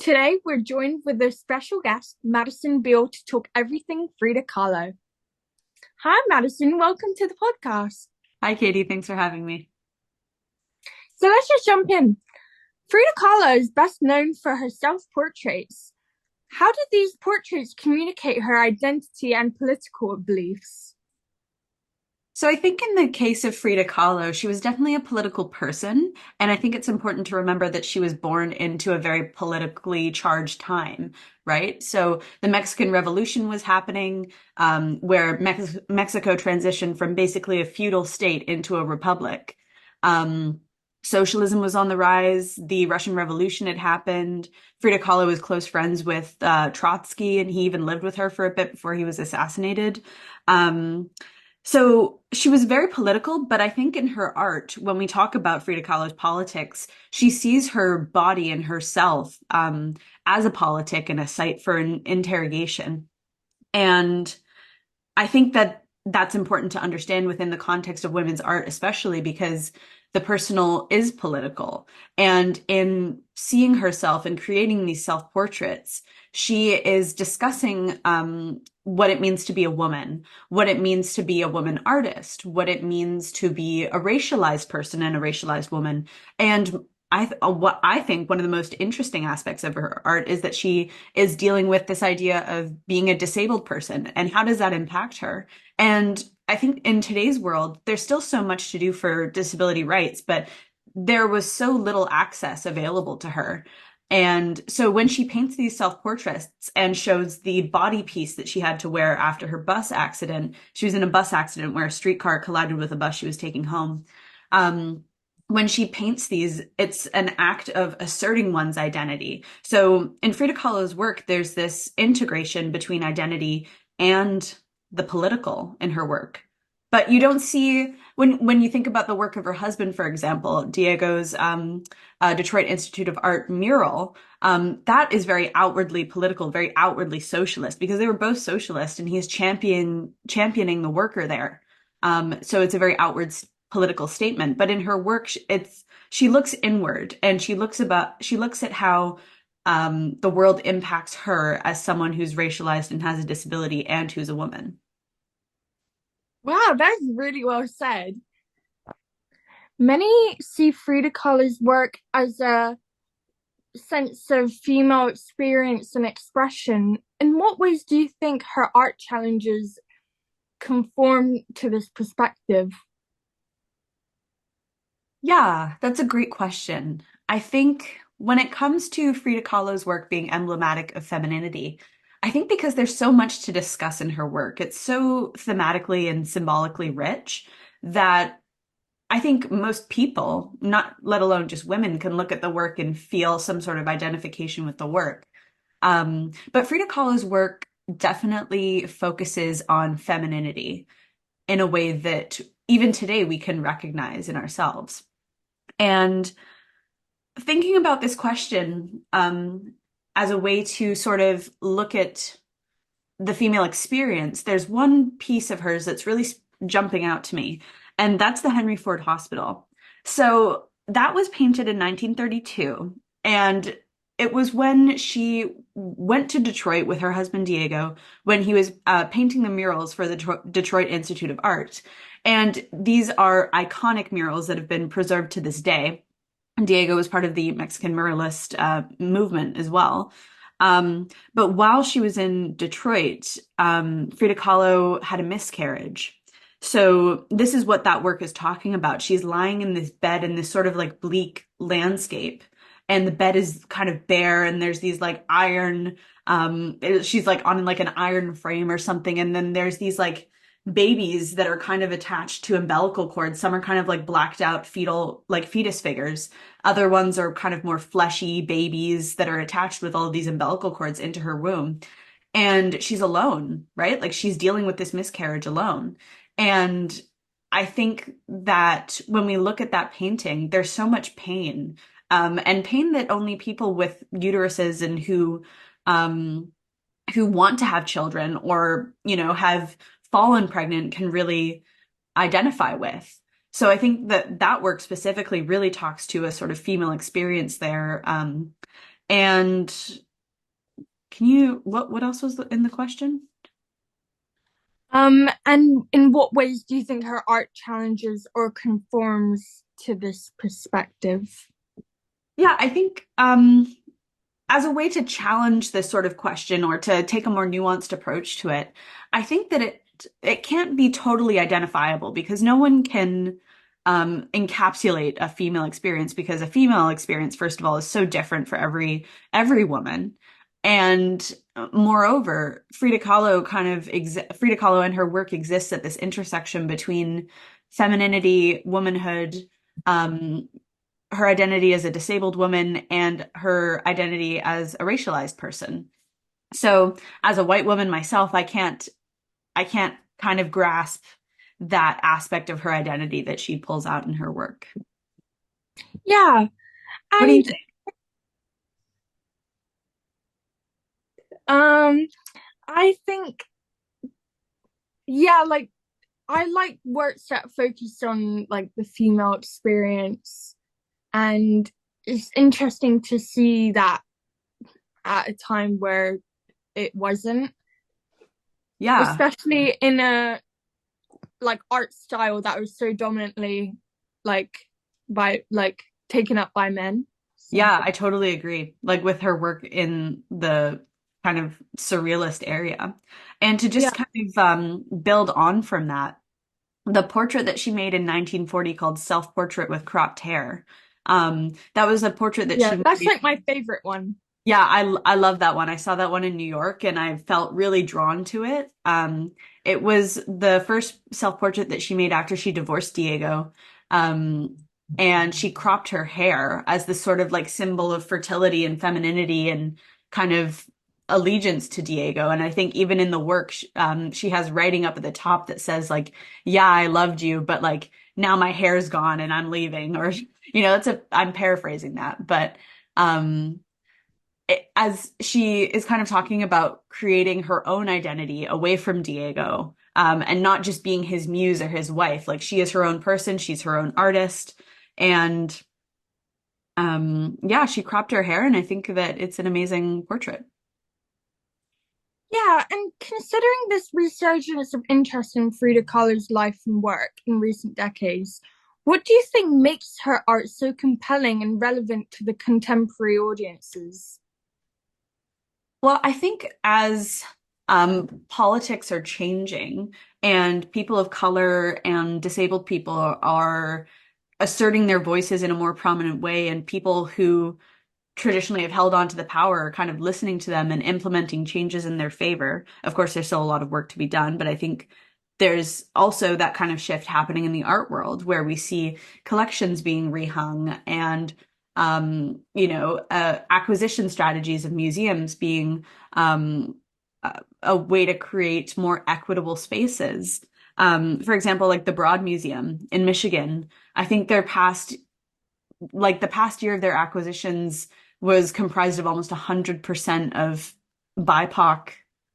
Today, we're joined with a special guest, Madison Beale, to talk everything Frida Kahlo. Hi, Madison. Welcome to the podcast. Hi, Katie. Thanks for having me. So let's just jump in. Frida Kahlo is best known for her self-portraits. How did these portraits communicate her identity and political beliefs? So I think in the case of Frida Kahlo, she was definitely a political person. And I think it's important to remember that she was born into a very politically charged time, right? So the Mexican Revolution was happening, where Mexico transitioned from basically a feudal state into a republic. Um, Socialism was on the rise. The Russian Revolution had happened. Frida Kahlo was close friends with Trotsky, and he even lived with her for a bit before he was assassinated. Um, so she was very political, but I think in her art, when we talk about Frida Kahlo's politics, she sees her body and herself as a politic and a site for an interrogation. And I think that that's important to understand within the context of women's art, especially because the personal is political. And in seeing herself and creating these self portraits, she is discussing what it means to be a woman, what it means to be a woman artist, what it means to be a racialized person and a racialized woman. And what I think one of the most interesting aspects of her art is that she is dealing with this idea of being a disabled person and how does that impact her? And I think in today's world, there's still so much to do for disability rights, but there was so little access available to her. And so when she paints these self-portraits and shows the body piece that she had to wear after her bus accident, she was in a bus accident where a streetcar collided with a bus she was taking home. Um, when she paints these, it's an act of asserting one's identity. So in Frida Kahlo's work, there's this integration between identity and the political in her work. But you don't see when you think about the work of her husband, for example, Diego's Detroit Institute of Art mural. That is very outwardly political, very outwardly socialist, because they were both socialist, and he's championing the worker there. So it's a very outward political statement. But in her work, she looks inward, and she looks at how the world impacts her as someone who's racialized and has a disability and who's a woman. Wow, that's really well said. Many see Frida Kahlo's work as a sense of female experience and expression. In what ways do you think her art challenges conform to this perspective? Yeah, that's a great question. I think when it comes to Frida Kahlo's work being emblematic of femininity, I think because there's so much to discuss in her work, it's so thematically and symbolically rich that I think most people, not let alone just women, can look at the work and feel some sort of identification with the work. But Frida Kahlo's work definitely focuses on femininity in a way that even today we can recognize in ourselves. And thinking about this question as a way to sort of look at the female experience, there's one piece of hers that's really jumping out to me, and that's the Henry Ford Hospital. So that was painted in 1932, and it was when she went to Detroit with her husband Diego when he was painting the murals for the Detroit Institute of Art. And these are iconic murals that have been preserved to this day. Diego was part of the Mexican muralist movement as well. But while she was in Detroit, Frida Kahlo had a miscarriage. So this is what that work is talking about. She's lying in this bed in this sort of like bleak landscape, and the bed is kind of bare, and there's these like iron, she's like on like an iron frame or something, and then there's these like babies that are kind of attached to umbilical cords. Some are kind of like blacked out fetal, like fetus figures. Other ones are kind of more fleshy babies that are attached with all of these umbilical cords into her womb. And she's alone, right? Like she's dealing with this miscarriage alone. And I think that when we look at that painting, there's so much pain, and pain that only people with uteruses and um, who want to have children or, have fallen pregnant can really identify with. So I think that that work specifically really talks to a sort of female experience there. And can you, what else was in the question? And in what ways do you think her art challenges or conforms to this perspective? Yeah, I think as a way to challenge this sort of question or to take a more nuanced approach to it, I think that it can't be totally identifiable because no one can encapsulate a female experience because a female experience, first of all, is so different for every woman. And moreover, Frida Kahlo and her work exists at this intersection between femininity, womanhood, um, her identity as a disabled woman and her identity as a racialized person. So as a white woman myself, I can't kind of grasp that aspect of her identity that she pulls out in her work. Yeah, What do you and think? um, I think yeah, like I like works that focus on like the female experience, and it's interesting to see that at a time where it wasn't, Yeah. especially in a like art style that was so dominantly like by like taken up by men. So Yeah, I totally agree. Like with her work in the kind of surrealist area. And to yeah, just kind of build on from that, the portrait that she made in 1940 called Self-Portrait with Cropped Hair. That was a portrait that yeah, she that's made. like my favorite one. Yeah, I love that one. I saw that one in New York and I felt really drawn to it. It was the first self-portrait that she made after she divorced Diego. Um, and she cropped her hair as this sort of like symbol of fertility and femininity and kind of allegiance to Diego. And I think even in the work, she has writing up at the top that says like, "Yeah, I loved you, but like now my hair's gone and I'm leaving," or I'm paraphrasing that, but um as she is kind of talking about creating her own identity away from Diego, and not just being his muse or his wife. Like she is her own person, she's her own artist, and yeah, she cropped her hair, and I think that it's an amazing portrait. Yeah, and considering this resurgence of interest in Frida Kahlo's life and work in recent decades, what do you think makes her art so compelling and relevant to the contemporary audiences? Well, I think as politics are changing and people of color and disabled people are asserting their voices in a more prominent way, and people who traditionally have held on to the power, kind of listening to them and implementing changes in their favor. Of course, there's still a lot of work to be done, but I think there's also that kind of shift happening in the art world where we see collections being rehung and acquisition strategies of museums being a way to create more equitable spaces. For example, like the Broad Museum in Michigan, I think the past year of their acquisitions was comprised of almost 100% of BIPOC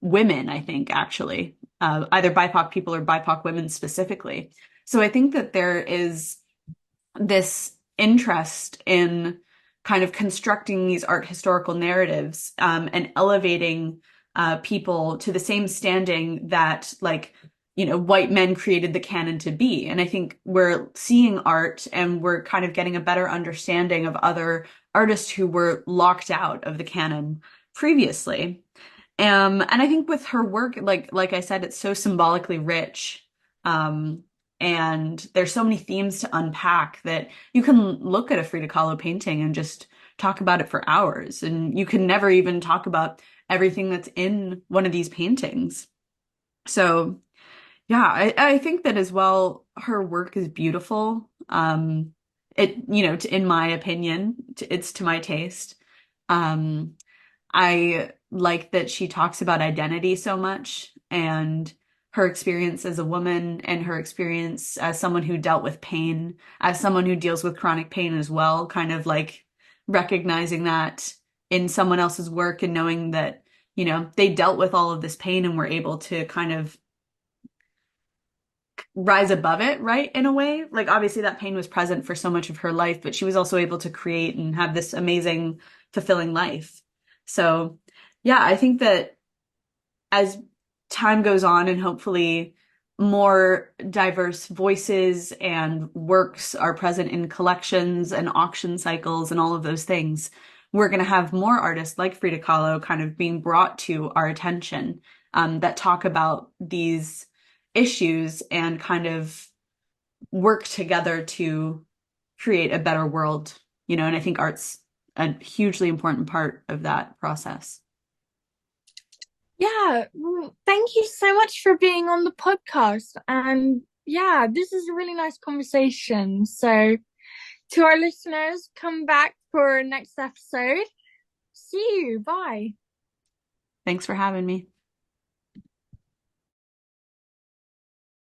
women, I think, actually, either BIPOC people or BIPOC women specifically. So I think that there is this interest in kind of constructing these art historical narratives, and elevating people to the same standing that like white men created the canon to be. And I think we're seeing art and we're kind of getting a better understanding of other artists who were locked out of the canon previously. And I think with her work, like I said, it's so symbolically rich. Um, and there's so many themes to unpack that you can look at a Frida Kahlo painting and just talk about it for hours. And you can never even talk about everything that's in one of these paintings. So yeah, I think that as well, her work is beautiful. In my opinion, it's to my taste. Um, I like that she talks about identity so much and her experience as a woman and her experience as someone who dealt with pain, as someone who deals with chronic pain as well, kind of like recognizing that in someone else's work and knowing that, they dealt with all of this pain and were able to kind of rise above it, right? In a way. Like obviously that pain was present for so much of her life, but she was also able to create and have this amazing fulfilling life. So, yeah, I think that as time goes on and hopefully more diverse voices and works are present in collections and auction cycles and all of those things, we're going to have more artists like Frida Kahlo kind of being brought to our attention, that talk about these issues and kind of work together to create a better world, and I think art's a hugely important part of that process. Yeah, well, thank you so much for being on the podcast. And yeah, this is a really nice conversation. So, to our listeners, come back for next episode. See you. Bye. Thanks for having me.